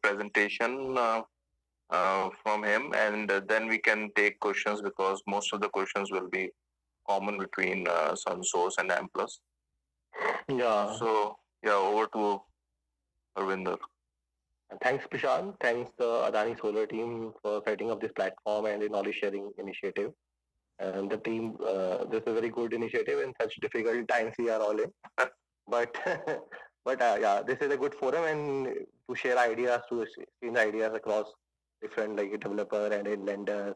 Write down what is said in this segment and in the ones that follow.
presentation from him, and then we can take questions because most of the questions will be common between SunSource and Amplus. Yeah. So yeah, over to Arvinder. Thanks, Prashant. Thanks the Adani Solar team for setting up this platform and the knowledge sharing initiative. And the team, this is a very good initiative in such difficult times we are all in. But yeah, this is a good forum and to share ideas, to exchange ideas across different like developer and lenders,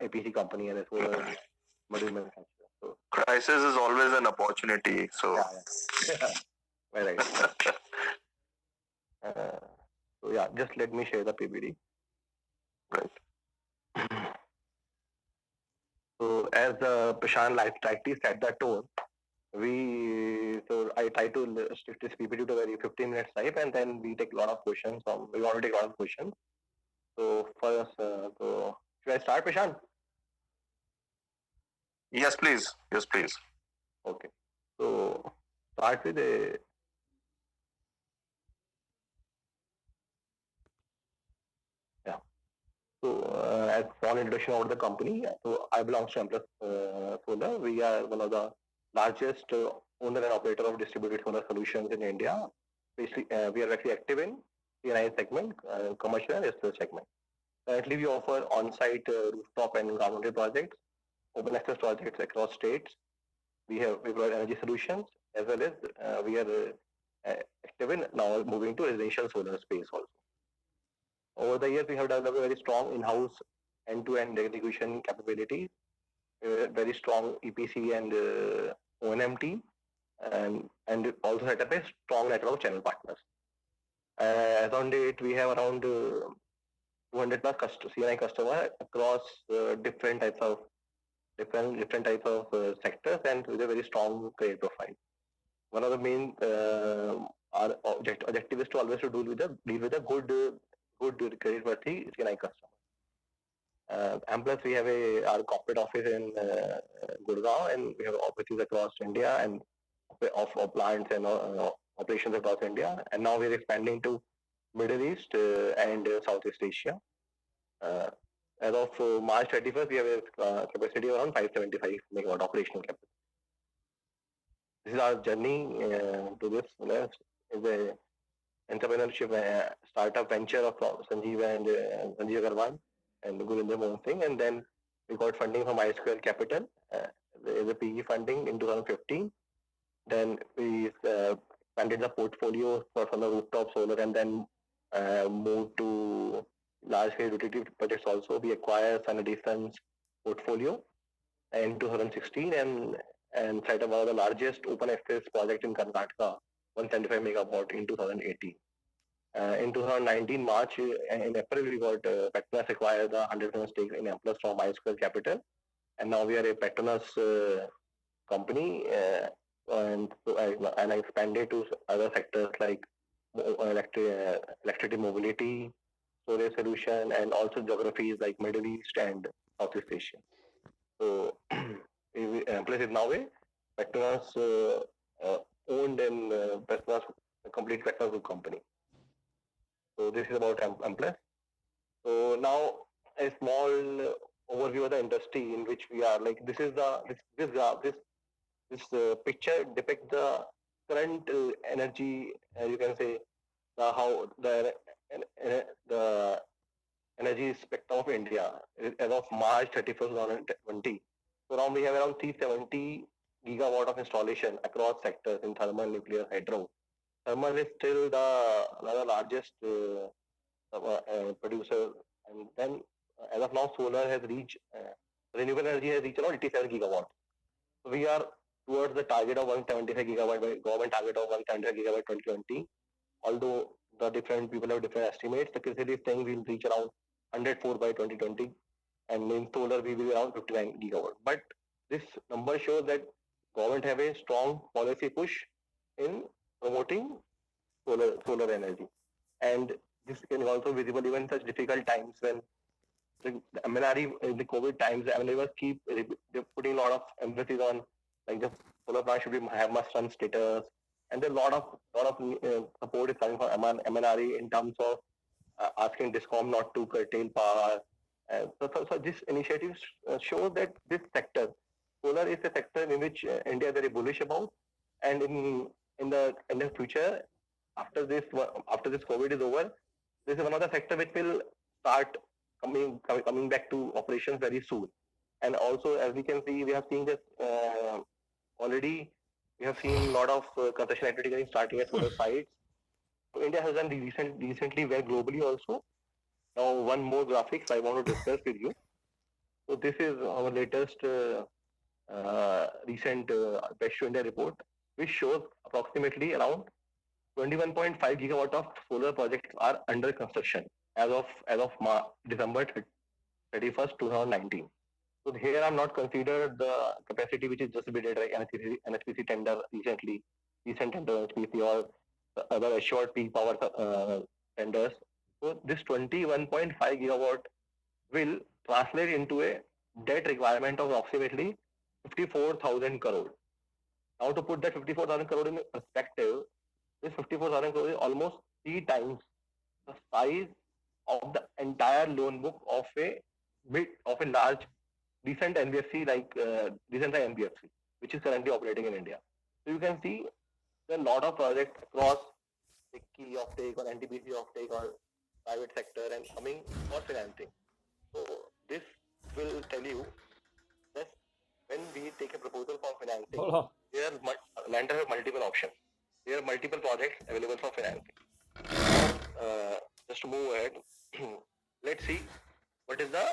APC company and a solar module manufacturer. So Crisis is always an opportunity. So yeah. Very right. Uh, so yeah, just let me share the PPT. right. So as Prashant rightly set the tone, so I try to stick this PPT to very 15 minutes type, and then we take a lot of questions. We want to take a lot of questions. So first, so should I start, Prashant? Yes, please. Yes, please. Okay. So start with a yeah. So as small introduction about the company, so I belong to Amplus Solar. We are one of the largest owner and operator of distributed solar solutions in India. Basically, we are actually active in C&I segment, commercial and industrial segment. Currently, we offer on-site rooftop and ground-mounted projects, open access projects across states. We provide energy solutions as well as we are active in now moving to residential solar space also. Over the years, we have developed a very strong in-house end-to-end execution capability, very strong EPC and O&M team, and also set up a strong network of channel partners. As on date, we have around 200 plus CNI customer across different types of sectors and with a very strong credit profile. One of the main our objective is to always to deal with a good credit worthy CNI customer. Amplus, we have our corporate office in Gurgaon, and we have offices across India and of plants and operations across India. And now we're expanding to Middle East and Southeast Asia. Uh, as of March 31st, we have a capacity of around 575 megawatt operational capacity. This is our journey to this. Is a entrepreneurship startup venture of Sanjeev and Sanjeev Agarwal and Gurinder Mohan Singh, and then we got funding from iSquare Capital. There is a PE funding in 2015. Then we expanded the portfolio for the rooftop solar, and then moved to large scale utility projects. Also, we acquired Sun Edison's portfolio in 2016 and set up one of the largest open access project in Karnataka, 175 megawatt in 2018. In 2019 March, in April, we got Petronas acquired the 100% stake in Amplus from iSquare Capital, and now we are a Petronas company, and I expanded to other sectors like electricity mobility, storage solution, and also geographies like Middle East and Southeast Asia. So Amplus is now a Petronas owned and Petronas complete Petronas group company. So this is about Amplus. So now a small overview of the industry in which we are. Like this graph, this picture depicts the current energy. You can say how the energy spectrum of India as of March 31st, 2020. So now we have around 370 gigawatt of installation across sectors in thermal, nuclear, hydro. Thermal is still the largest producer, and then as of now, solar has reached renewable energy has reached around 87 gigawatts. So we are towards the target of 175 gigawatt by government target of 175 gigawatt 2020. Although the different people have different estimates, the CRISIL is saying we'll reach around 104 by 2020, and in solar we will be around 59 gigawatt. But this number shows that government have a strong policy push in promoting solar energy, and this can also visible even in such difficult times when the MNRE in the COVID times, the MNRE was keep putting a lot of emphasis on like the solar plant should have must run status, and there are lot of support is coming from MNRE in terms of asking Discom not to curtail power. So this initiative shows that this sector, solar is a sector in which India is very bullish about, and in the future, after this COVID is over, this is one of the sector which will start coming back to operations very soon. And also, as we can see, we have seen this already. We have seen a lot of construction activity getting starting at solar sites. So India has done recently well globally also. Now, one more graphics I want to discuss with you. So this is our latest recent Best to India report, which shows approximately around 21.5 gigawatt of solar projects are under construction as of December 31st, 2019. So here I'm not considered the capacity which is just bidded like NHPC tender recent tender NHPC or the other assured peak power tenders. So this 21.5 gigawatt will translate into a debt requirement of approximately 54,000 crore. Now to put that 54,000 crore in perspective, this 54,000 crore is almost three times the size of the entire loan book of a large recent NBFC like recent NBFC, which is currently operating in India. So you can see there are a lot of projects across the key offtake or NTPC offtake or private sector and coming for financing. So this will tell you that when we take a proposal for financing, there are lenders have multiple options. There are multiple projects available for financing. Just to move ahead, let's see what is the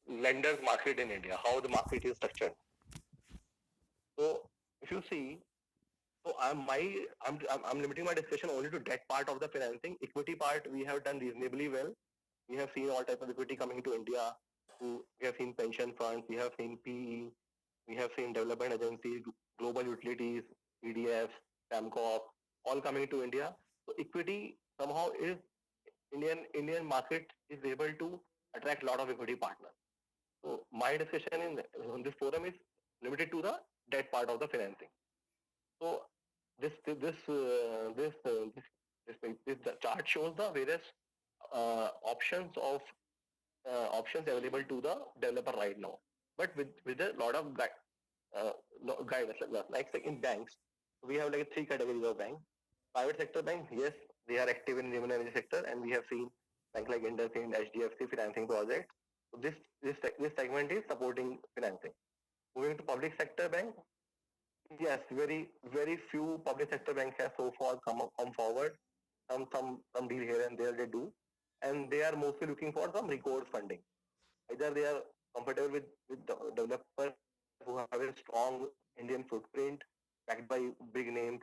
lenders market in India, how the market is structured. So if you see, so I'm limiting my discussion only to debt part of the financing. Equity part we have done reasonably well. We have seen all types of equity coming to India. We have seen pension funds, we have seen PE, we have seen development agencies, global utilities, EDF, Samco, all coming to India. So equity somehow is Indian market is able to attract a lot of equity partners. So my discussion in this forum is limited to the debt part of the financing. So this the chart shows the various options available to the developer right now, but with a lot of guidance. Like in banks, we have like three categories of banks. Private sector banks, yes, they are active in renewable energy sector, and we have seen banks like IndusInd, HDFC financing projects. So this segment is supporting financing. Moving to public sector bank, yes, very few public sector banks have so far come forward. Some deal here and there they do, and they are mostly looking for some recourse funding. Either they are comfortable with the developers who have a strong Indian footprint, backed by big names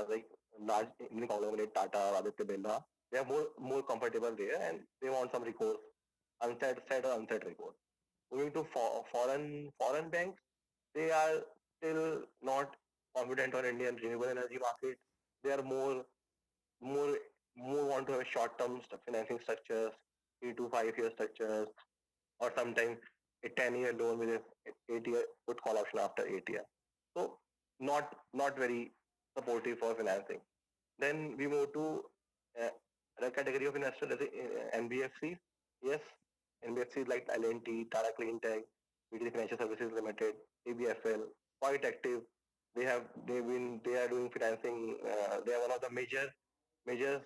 like large Indian conglomerate Tata, Aditya Birla. They are more comfortable there, and they want some recourse, unsaid or unsaid recourse. Moving to foreign banks, they are still not confident on Indian renewable energy market. They are more more want to have short-term financing structures, 3 to 5 year structures, or sometimes a 10-year loan with a 8 year put call option after 8 years. So not very supportive for financing. Then we move to another category of investor, that is NBFC. Yes, NBFCs like L&T, Tata Cleantech, BT Financial Services Limited, ABFL, quite active. They are doing financing. They are one of the major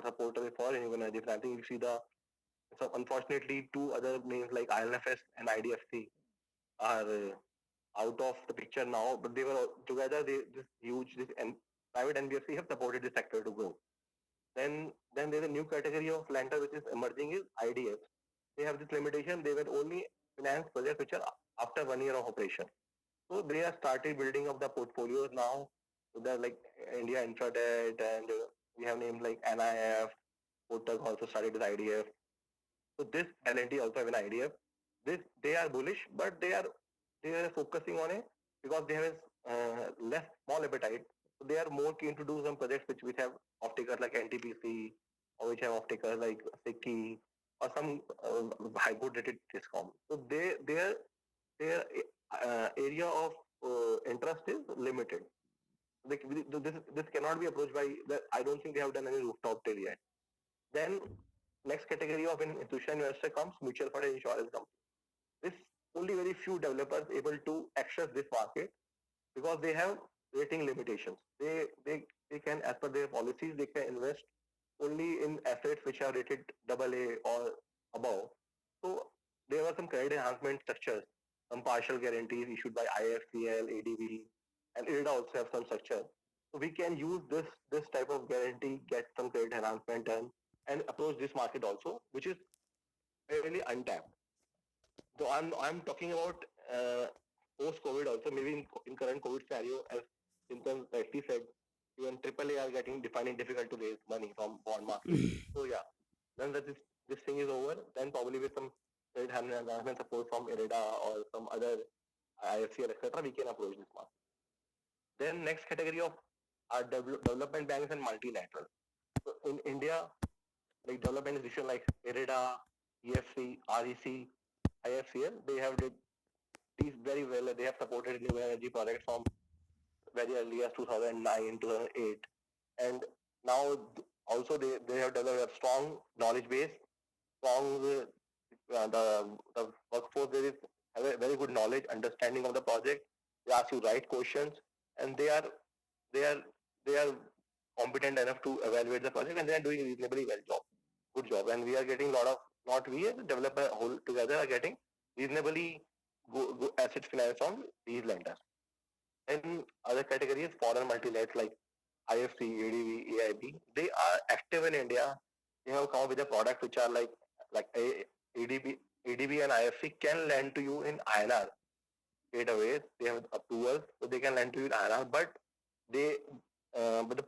supporters for renewable energy financing. You see so unfortunately two other names like ILFS and IDFC are out of the picture now, but they were together. This private NBFC have supported the sector to grow. Then there's a new category of lender which is emerging is IDF. They have this limitation. They will only finance projects which are after 1 year of operation. So they have started building up the portfolios now. So they're like India Intradet, and we have names like NIF. Kotak also started with IDF. So this L&T also have an IDF. They are bullish, but they are focusing on it because they have less small appetite. So they are more keen to do some projects which have off-takers like NTPC, or which have off-takers like SECI, or some hybrid-rated Discom. So their area of interest is limited. This cannot be approached by I don't think they have done any rooftop till yet. Then next category of institutional investor comes mutual fund and insurance company. This only very few developers able to access this market because they have rating limitations. They can, as per their policies, they can invest only in assets which are rated AA or above. So there were some credit enhancement structures, some partial guarantees issued by IFCL, ADB, and IRDA also have some structure. So we can use this type of guarantee, get some credit enhancement done, and approach this market also, which is really untapped. So I'm talking about post-COVID also, maybe in current COVID scenario, as Chintan rightly said, even AAA are finding difficult to raise money from bond market. So yeah, then that this thing is over, then probably with some credit enhancement support from IREDA or some other IFCL, etc., we can approach this market. Then next category of are development banks and multilateral. So in India, like development institutions like IREDA, EFC, REC, IFCL, they have did these very well. They have supported renewable energy projects from very early as 2009, 2008. And now also they have developed a strong knowledge base, strong the workforce there is have a very good knowledge, understanding of the project. They ask you right questions, and they are competent enough to evaluate the project, and they are doing reasonably good job. And we are getting a lot of, not we as a developer whole together are getting reasonably good asset finance from these lenders. And other categories, foreign multilaterals like IFC, ADB, AIB, they are active in India. They have come up with a product which are like ADB and IFC can lend to you in INR straight away. They have approvals, so they can lend to you in INR. But the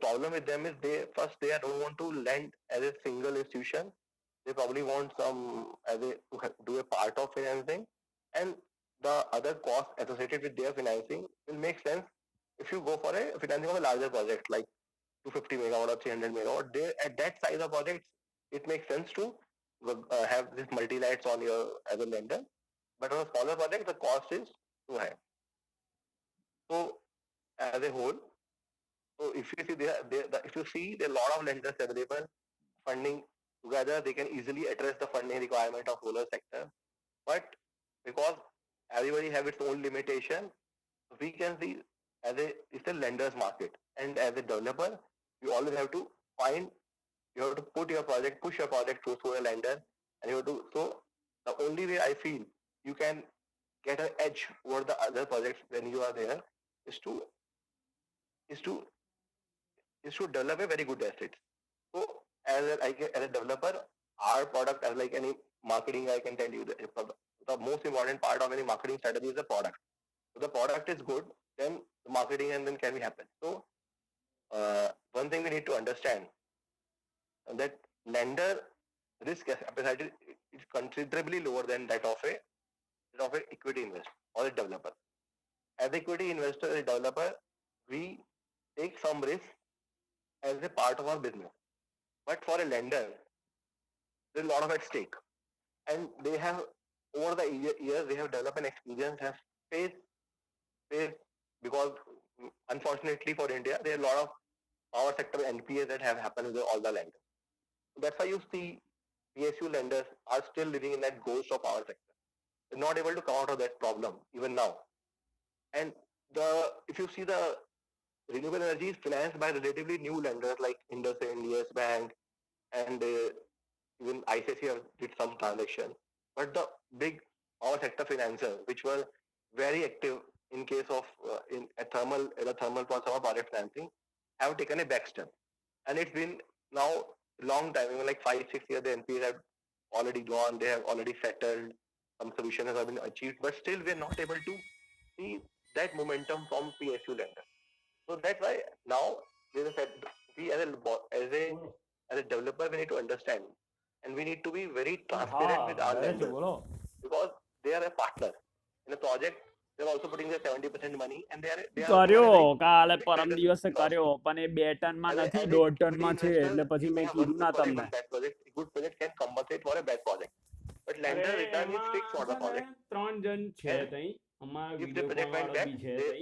problem with them is they don't want to lend as a single institution. They probably want some do a part of financing, and the other costs associated with their financing will make sense if you go for a financing of a larger project like 250 megawatt or 300 megawatt. There at that size of projects, it makes sense to have this multi-lights on your as a lender. But on a smaller project, the cost is too high. So as a whole, so if you see there are a lot of lenders available, funding together, they can easily address the funding requirement of solar sector. But because everybody have its own limitation, we can see it's a lender's market. And as a developer, you always have to push your project through a lender, and you have to. So the only way I feel you can get an edge over the other projects when you are there is to develop a very good asset. So as a developer, our product, as like any marketing, I can tell you the most important part of any marketing strategy is the product. If the product is good, then the marketing and then can be happen. So one thing we need to understand that lender risk appetite is considerably lower than that of a equity investor or a developer. As equity investor, as a developer, we take some risk as a part of our business. But for a lender, there's a lot of at stake. And they have, over the years, they have developed an experience, have faced because unfortunately for India, there are a lot of power sector NPAs that have happened with all the lenders. So that's why you see PSU lenders are still living in that ghost of power sector. They're not able to come out of that problem even now. And if you see the renewable energy is financed by relatively new lenders like IndusInd, Yes Bank, and even ICICI did some transaction. But the big power sector financiers, which were very active in case of the thermal project financing, have taken a back step. And it's been now long time, even like 5-6 years, the NPAs have already gone, they have already settled, some solutions have been achieved, but still we're not able to see that momentum from PSU lenders. So that's why now we as a developer, we need to understand, and we need to be very transparent with our lenders because they are a partner in a project. They're also putting their 70% money, and they are કર્યો કાલે પરમ દિવસે કર્યો પણ એ 2 ટનમાં નથી 1.5 ટનમાં છે એટલે પછી મેં કીધું ના તમને good project can compensate for a bad project, but lender return is fixed for the project. 3 જણ છે તઈ અમારો if the video project call went વાળો bad, બી છે ભાઈ,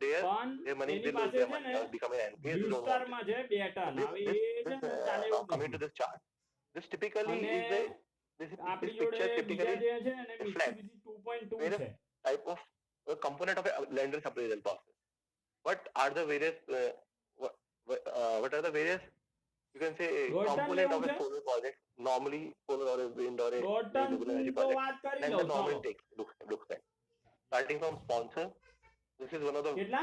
their પણ money, એની they lose પાસે their છે money ને or become an NPA. Blue They don't star want it. માં છે 2 ટન. This, હવે this, એ છે this ને ચાલે now એવું coming to નથી. this chart, this typically અને is this આપણી picture જોડે બીજા typically જે છે ને reflects Mitsubishi 2.2 various છે. type of component of a lender's appraisal process. What are the various what are the various, you can say, દોઢ ટન component લેવું of a છે? solar project? Normally solar or a wind or a દોઢ ton renewable energy તો project, વાત કરી lender લઉં, normally ચાલો. looks at. Starting from sponsor, this is one of the કેટલા?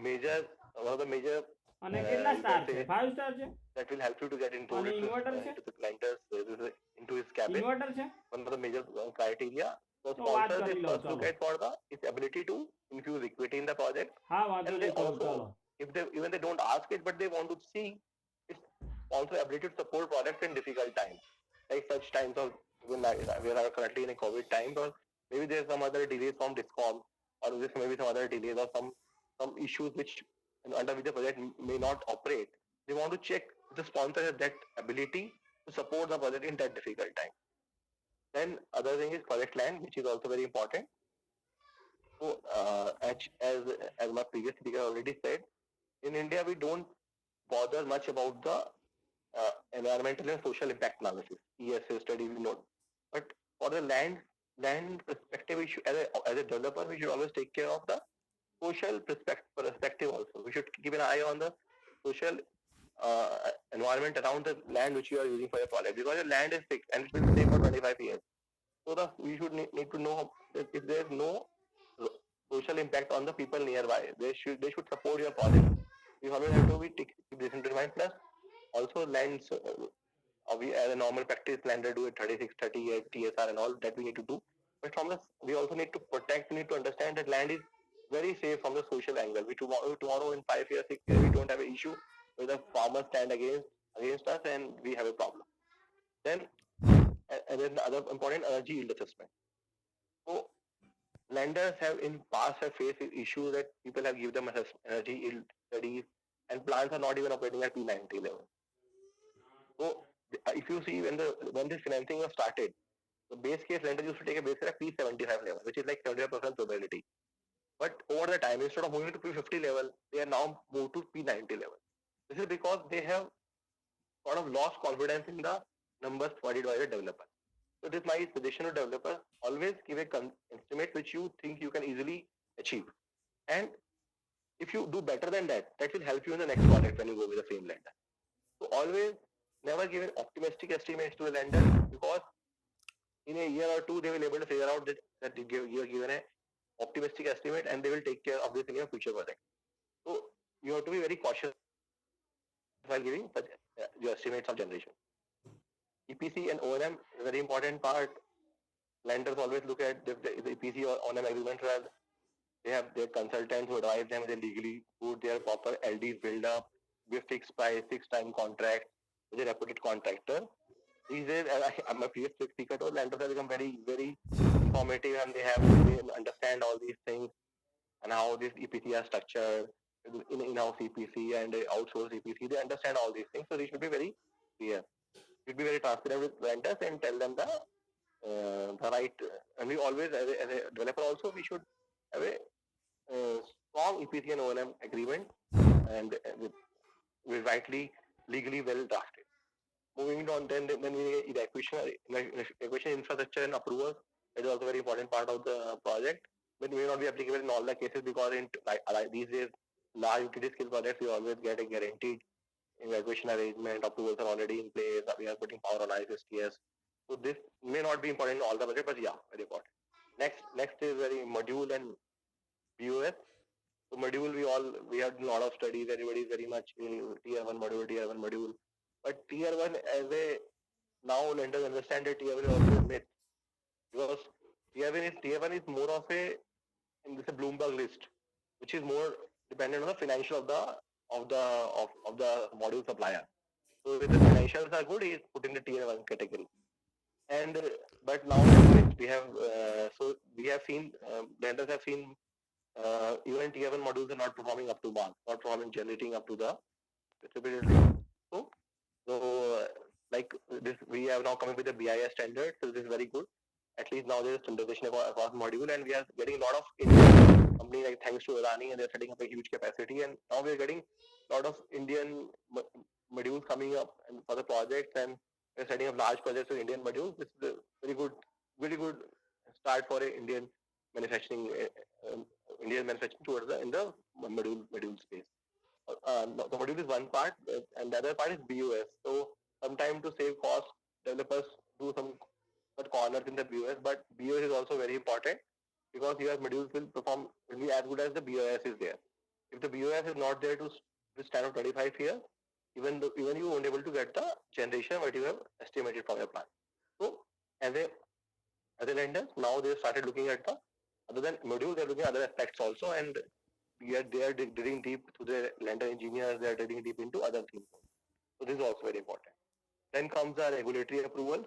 major અને કેટલા you સ્ટાર can છે? say 5 સ્ટાર છે? that will help you to get into અને ઇન્વર્ટર છે? into the lender's into his cabin. Inverter છે? One of the major criteria. So તો વાત sponsors કરી they લઉં, first look ચાલો. at for the its ability to infuse equity in the project, હા, વાંધો and નહીં, they કહું, also, ચાલો. if they even they don't ask it, but they want to see its sponsor ability to support projects in difficult times, like such times of when we are currently in a COVID time, or maybe there's some other delays from Discom, or this maybe some other delays or some issues which under which the project may not operate. They want to check if the sponsor has that ability to support the project in that difficult time. Then other thing is project land, which is also very important. So as my previous speaker already said, in India we don't bother much about the environmental and social impact analysis, ESA study, we know. But for the land perspective, we should, as a developer, we should always take care of the social perspective also. We should keep an eye on the social environment around the land which you are using for your project, because your land is fixed and it will stay for 25 years. So we should need to know that if there is no social impact on the people nearby, they should support your project. We always have to keep this in mind. Plus, also lands, we as a normal practice, lender do it 36, 38 TSR and all that we need to do. But from this, we also need to protect. We need to understand that land is very safe from the social angle. We tomorrow in 5 years, 6 years, we don't have an issue where the farmers stand against us and we have a problem. Then then the other important, energy yield assessment. So lenders have in past faced issues that people have given them energy yield studies and plants are not even operating at P90 level. So if you see when this financing was started, the base case lender used to take a base at P75 level, which is like 75% probability. But over the time, instead of moving to P50 level, they are now moved to P90 level. This is because they have sort of lost confidence in the numbers provided by the developer. So this is my suggestion to developers: always give a estimate which you think you can easily achieve. And if you do better than that, that will help you in the next project when you go with the same lender. So always never give an optimistic estimates to a lender, because in a year or two they will be able to figure out that you are given an optimistic estimate and they will take care of this in your future project. So you have to be very cautious while giving such your estimates of generation. EPC and O&M is a very important part. Lenders always look at the EPC or O&M agreements where they have their consultants who advise them, they legally put their proper LDs build up with fixed price, fixed time contract with a reputed contractor. These days, I'm a previous speaker told, lenders have become very, very informative and they understand all these things and how this EPC are structured, in-house EPC and outsourced EPC. They understand all these things, so they should be very clear. Should be very transparent with vendors and tell them the right. And we always, as a developer, also we should have a strong EPC and O&M agreement and with rightly legally well drafted. Moving on, then we evacuation infrastructure and approvals. It is also a very important part of the project, but may not be applicable in all the cases, because in these days, large utility scale projects, we always get a guaranteed evacuation arrangement. Approvals are already in place. We are putting power on ISSTS. So this may not be important in all the projects, but yeah, very important. Next is very module and BOS. So module, we have done a lot of studies. Everybody is very much tier 1 module. But tier 1, as a now lenders understand that tier 1 is also a myth, because tier 1 is more of a Bloomberg list, which is more dependent on the financial of the module supplier. So if the financials are good, he is put in the tier 1 category. And but now we have seen lenders have seen even tier 1 modules are not performing up to mark, not performing, generating up to the capability. So like this, we have now come up with the BIS standard. So this is very good. at least now there is standardization across module, and we are getting a lot of Indian company, like thanks to Adani, and they're setting up a huge capacity, and now we are getting a lot of Indian modules coming up and for the projects, and we're setting up large projects with Indian modules. This is a very good start for a Indian manufacturing, Indian manufacturing towards the module space. The module is one part, and the other part is BOS. So sometimes to save cost, developers do some cut corners in the BOS, but BOS is also very important because your modules will be as good as the BOS is there. If the BOS is not there to stand of 25 years, even you won't able to get the generation what you have estimated from your plant. So as a lenders, now they started looking at the other than module, they're looking at other aspects also, and they are digging deep to the lender engineers, they are digging deep into other things. So this is also very important. Then comes the regulatory approvals.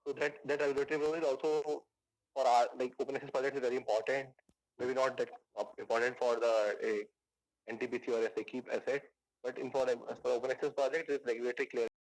So that regulatory approval is also for our like open access project is very important. Maybe not that important for the NTPC or SAKEEP asset, but for open access project, this regulatory clearance